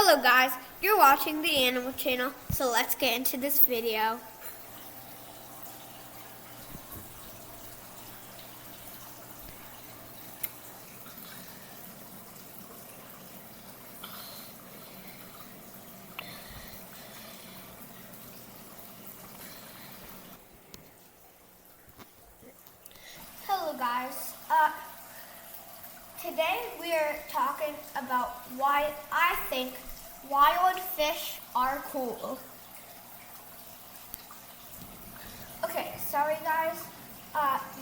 Hello guys, you're watching the Animal Channel, so let's get into this video. Hello guys, today we are talking about why I think wild fish are cool. Okay, sorry guys,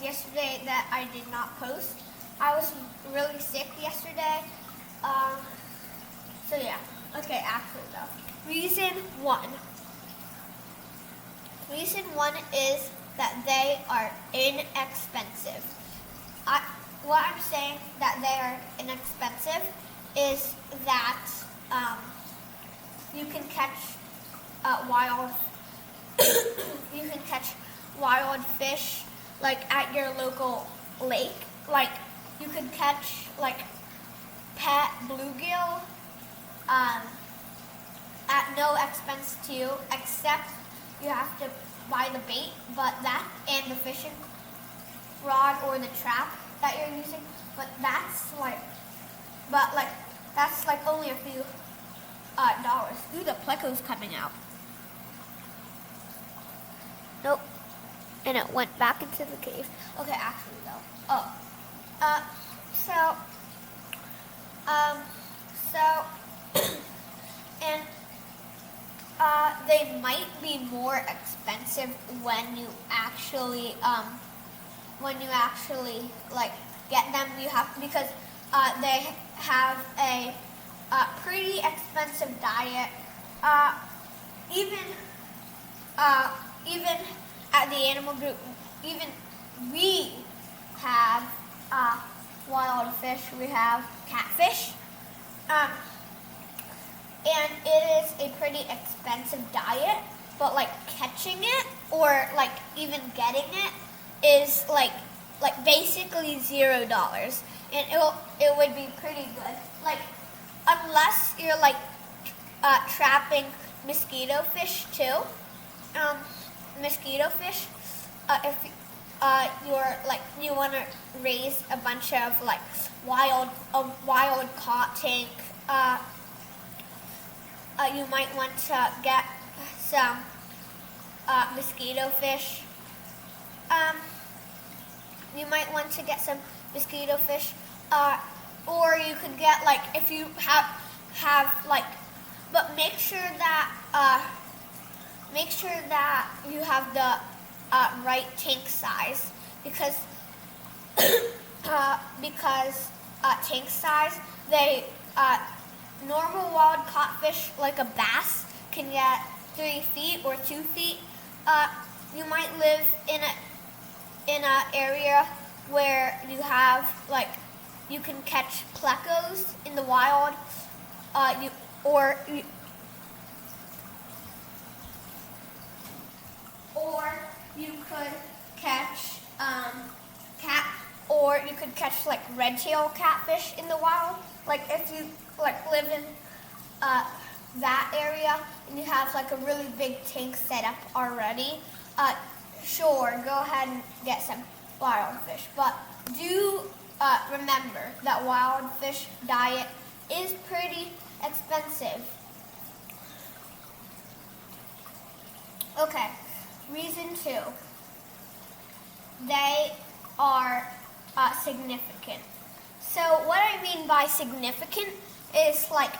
yesterday that I did not post. I was really sick yesterday, so yeah. Okay, actually though. Reason one is that they are inexpensive. What I'm saying that they are inexpensive is that you can catch wild fish like at your local lake. Like you could catch like pet bluegill at no expense to you, except you have to buy the bait, but that and the fishing rod or the trap that you're using, but that's like only a few dollars. Ooh, the pleco's coming out. Nope. And it went back into the cave. Okay, actually though. And they might be more expensive when you actually like get them. You have because they have a pretty expensive diet. Even at the animal group, even we have wild fish. We have catfish. And it is a pretty expensive diet, but like catching it or like even getting it is like basically $0, and it would be pretty good. Like unless you're like trapping mosquito fish too. Mosquito fish. If you're like you want to raise a bunch of like wild caught tank. You might want to get some mosquito fish. You might want to get some mosquito fish, or you could get like if you have like, but make sure that you have the right tank size because tank size they. Normal wild caught fish, like a bass, can get 3 feet or 2 feet. You might live in a area where you have like you can catch plecos in the wild. You could catch you could catch like red-tailed catfish in the wild. Like if you like live in that area and you have like a really big tank set up already, sure, go ahead and get some wild fish. But do remember that wild fish diet is pretty expensive. Okay, reason 2. They are significant. So what I mean by significant is like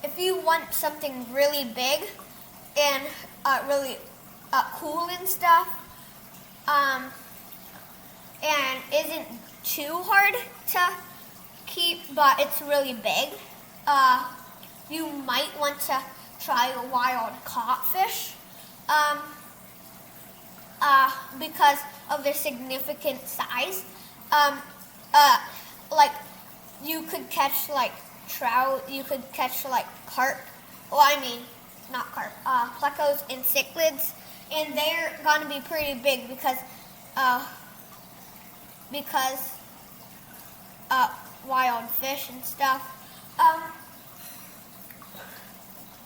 if you want something really big and really cool and stuff, and isn't too hard to keep, but it's really big, you might want to try a wild caught fish because of their significant size. Like you could catch like trout, you could catch like carp. Well, I mean, not carp, plecos and cichlids, and they're gonna be pretty big because wild fish and stuff.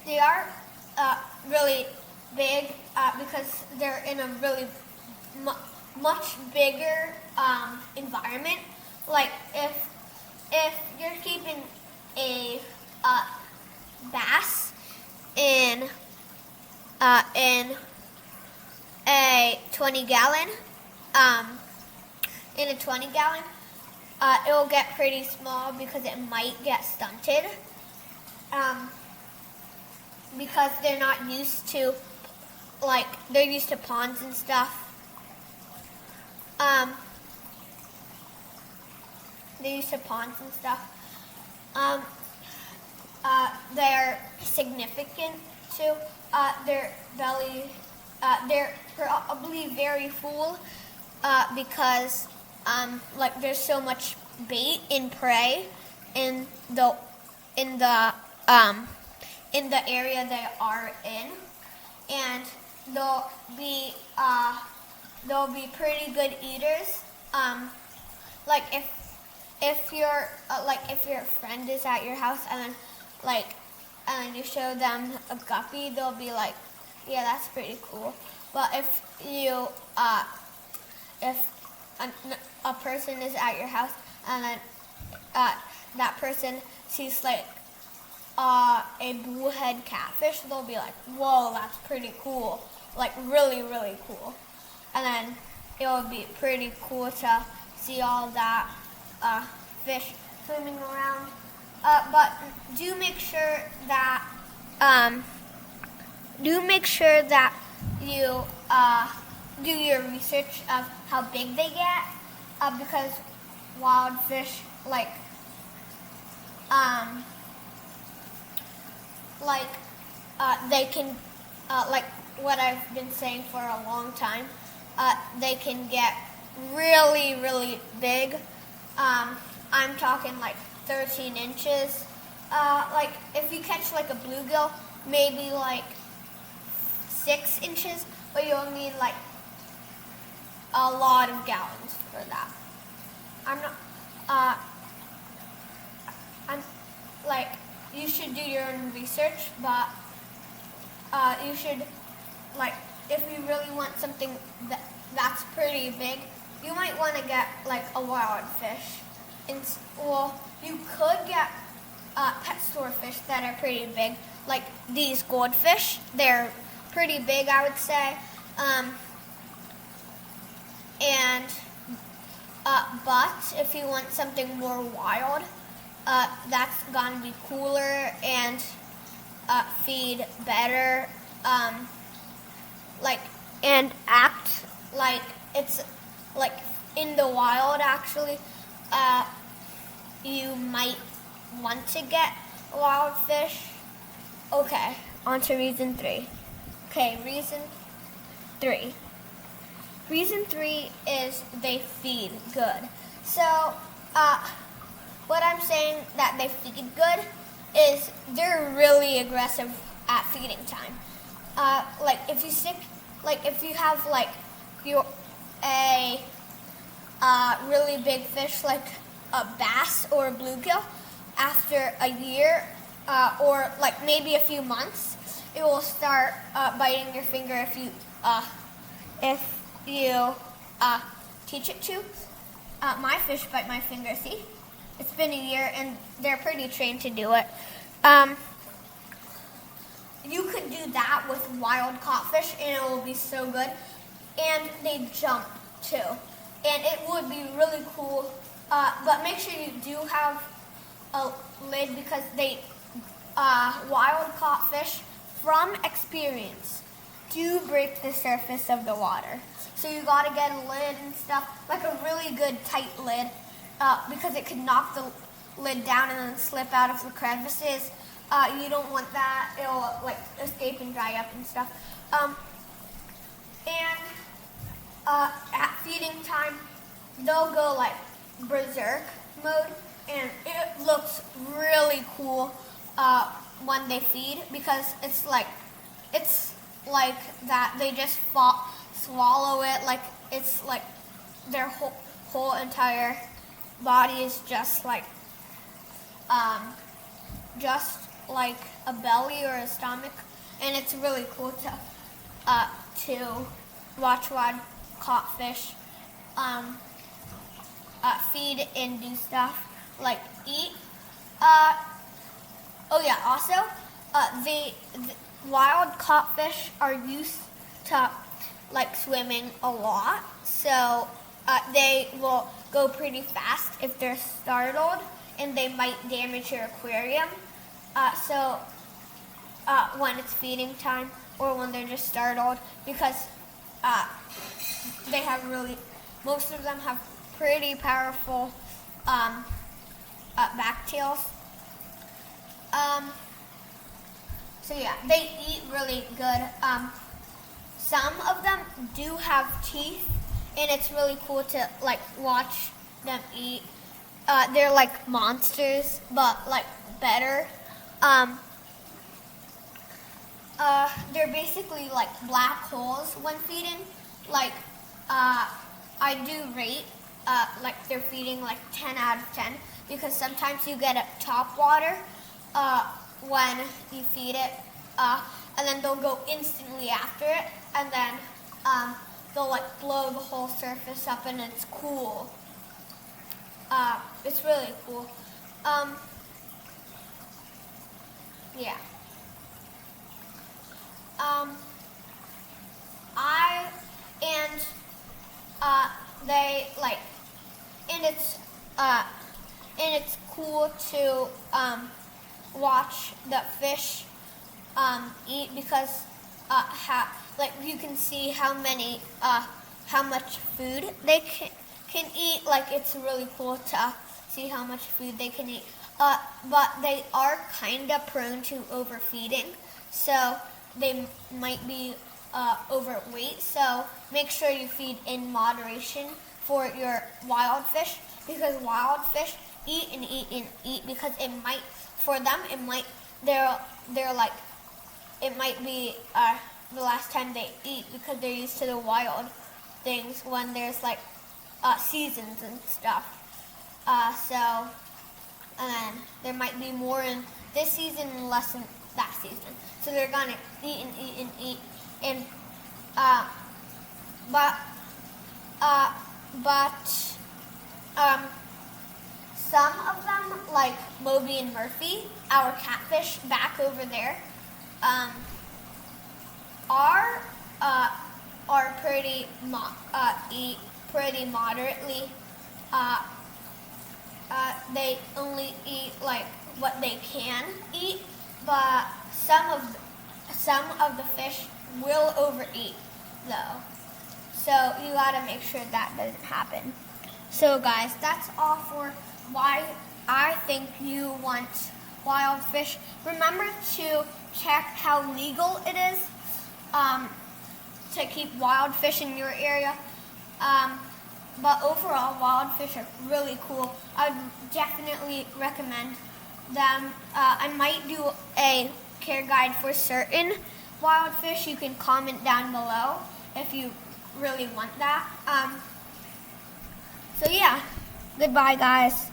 they are really big because they're in a really much bigger environment. Like if you're keeping a bass in a 20-gallon, it will get pretty small because it might get stunted. Because they're not used to, they're used to ponds and stuff. They're used to ponds and stuff. They're significant too. Their belly, they're probably very full because there's so much bait and prey in the area they are in, and they'll be pretty good eaters. If your friend is at your house and then you show them a guppy, they'll be like, yeah, that's pretty cool. But if a person is at your house and then that person sees a bullhead catfish, they'll be like, whoa, that's pretty cool. Really, really cool. And then it would be pretty cool to see all that fish swimming around. But do make sure that you do your research of how big they get, because wild fish they can what I've been saying for a long time, they can get really, really big. I'm talking 13 inches. If you catch a bluegill, maybe 6 inches, but you'll need a lot of gallons for that. You should do your own research, but you should, if you really want something that's pretty big, you might want to get a wild fish. You could get pet store fish that are pretty big, like these goldfish. They're pretty big, I would say. But if you want something more wild, that's gonna be cooler and feed better, and act like it's in the wild. Actually, you might want to get wild fish. Okay, on to reason 3. Okay, reason 3. Reason 3 is they feed good. So, what I'm saying that they feed good is they're really aggressive at feeding time. If you have a really big fish like a bass or a bluegill, after a year or maybe a few months, it will start biting your finger if you teach it to. My fish bite my finger. See, it's been a year and they're pretty trained to do it. You could do that with wild caught fish and it will be so good. And they jump too, and it would be really cool. But make sure you do have a lid, because they wild caught fish, from experience, do break the surface of the water. So you gotta get a lid and stuff, a really good tight lid, because it could knock the lid down and then slip out of the crevices. You don't want that. It'll escape and dry up and stuff. At feeding time, they'll go berserk mode, and it looks really cool when they feed, because it's like that they just swallow it, it's their whole entire body is just like a belly or a stomach, and it's really cool to watch wild caught fish feed and do stuff like eat. Oh yeah, also the wild caught fish are used to like swimming a lot, so they will go pretty fast if they're startled, and they might damage your aquarium. So when it's feeding time or when they're just startled, because they have most of them have pretty powerful back tails. So yeah, they eat really good. Some of them do have teeth, and it's really cool to like watch them eat. They're like monsters, but like better. They're basically like black holes when feeding. Like I do rate like they're feeding like 10 out of 10, because sometimes you get a top water when you feed it, and then they'll go instantly after it, and then they'll like blow the whole surface up, and it's cool. It's really cool. Yeah. They like, and it's cool to watch the fish eat, because like you can see how much food they can eat. Like it's really cool to see how much food they can eat. But they are kind of prone to overfeeding, so they might be overweight. So make sure you feed in moderation for your wild fish, because wild fish eat and eat and eat, because they're like, it might be the last time they eat, because they're used to the wild things when there's like seasons and stuff. So and then there might be more in this season and less in that season. So they're gonna eat and eat and eat, and some of them, like Moby and Murphy, our catfish back over there, are pretty eat pretty moderately. They only eat like what they can eat, but some of the fish will overeat though. So you gotta make sure that doesn't happen. So guys, that's all for why I think you want wild fish. Remember to check how legal it is to keep wild fish in your area. But overall, wild fish are really cool. I would definitely recommend them. I might do a care guide for certain wild fish. You can comment down below if you really want that. So yeah, goodbye guys.